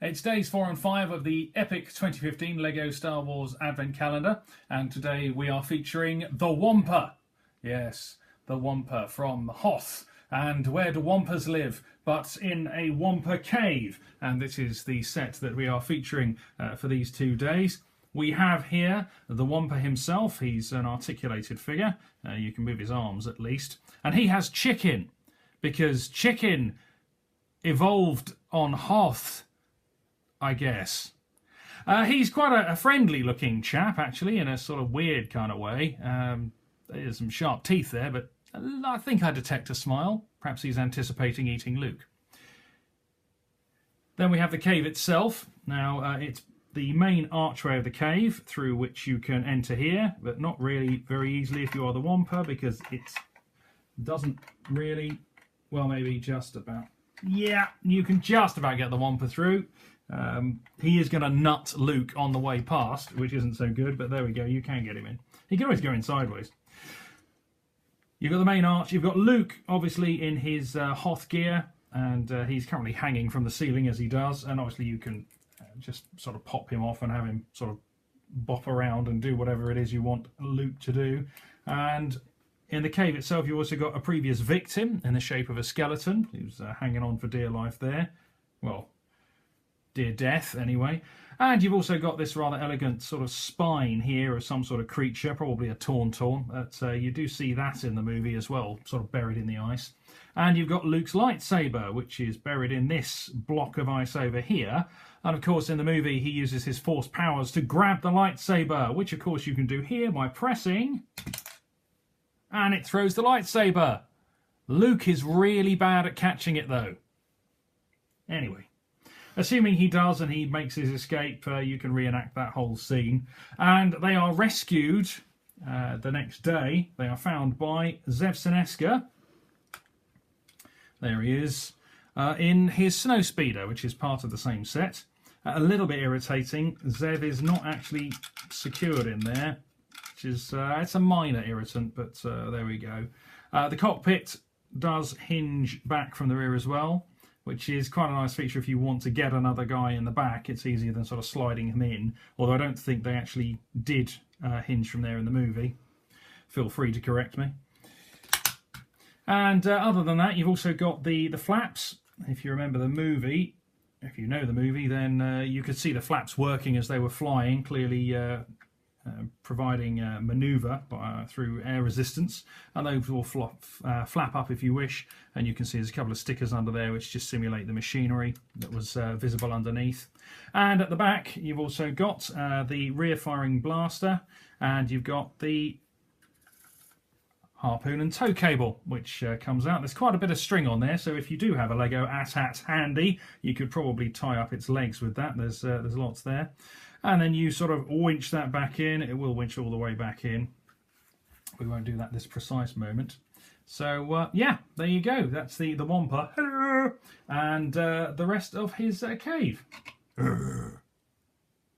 It's days 4 and 5 of the epic 2015 LEGO Star Wars Advent Calendar, and today we are featuring the Wampa. Yes, the Wampa from Hoth. And where do Wampas live but in a Wampa Cave? And this is the set that we are featuring for these 2 days. We have here the Wampa himself. He's an articulated figure. You can move his arms at least. And he has Chicken, because Chicken evolved on Hoth, I guess. He's quite a friendly looking chap, actually, in a sort of weird kind of way. There's some sharp teeth there, but I think I detect a smile. Perhaps he's anticipating eating Luke. Then we have the cave itself. Now, it's the main archway of the cave through which you can enter here, but not really very easily if you are the Wampa, because it doesn't really, well, maybe just about. Yeah, you can just about get the Wampa through. He is going to nut Luke on the way past, which isn't so good, but there we go, you can get him in. He can always go in sideways. You've got the main arch, you've got Luke, obviously, in his Hoth gear, and he's currently hanging from the ceiling as he does, and obviously you can just sort of pop him off and have him sort of bop around and do whatever it is you want Luke to do. And in the cave itself, you've also got a previous victim in the shape of a skeleton, who's hanging on for dear life there. Well, dear death, anyway. And you've also got this rather elegant sort of spine here of some sort of creature, probably a tauntaun. But you do see that in the movie as well, sort of buried in the ice. And you've got Luke's lightsaber, which is buried in this block of ice over here. And of course, in the movie, he uses his force powers to grab the lightsaber, which of course you can do here by pressing. And it throws the lightsaber. Luke is really bad at catching it, though. Anyway. Assuming he does and he makes his escape, you can reenact that whole scene. And they are rescued the next day. They are found by Zev Seneska. There he is, in his snowspeeder, which is part of the same set. A little bit irritating. Zev is not actually secured in there, which is it's a minor irritant, but there we go. The cockpit does hinge back from the rear as well, which is quite a nice feature if you want to get another guy in the back. It's easier than sort of sliding him in, although I don't think they actually did hinge from there in the movie. Feel free to correct me. And other than that, you've also got the flaps. If you remember the movie, if you know the movie, then you could see the flaps working as they were flying, clearly providing manoeuvre through air resistance, and those will flap up if you wish, and you can see there's a couple of stickers under there which just simulate the machinery that was visible underneath. And at the back you've also got the rear firing blaster, and you've got the harpoon and tow cable which comes out. There's quite a bit of string on there, so if you do have a Lego AT-AT handy, you could probably tie up its legs with that. There's lots there. And then you sort of winch that back in. It will winch all the way back in. We won't do that this precise moment. So, yeah, there you go. That's the Wampa. And the rest of his cave. Grrrr.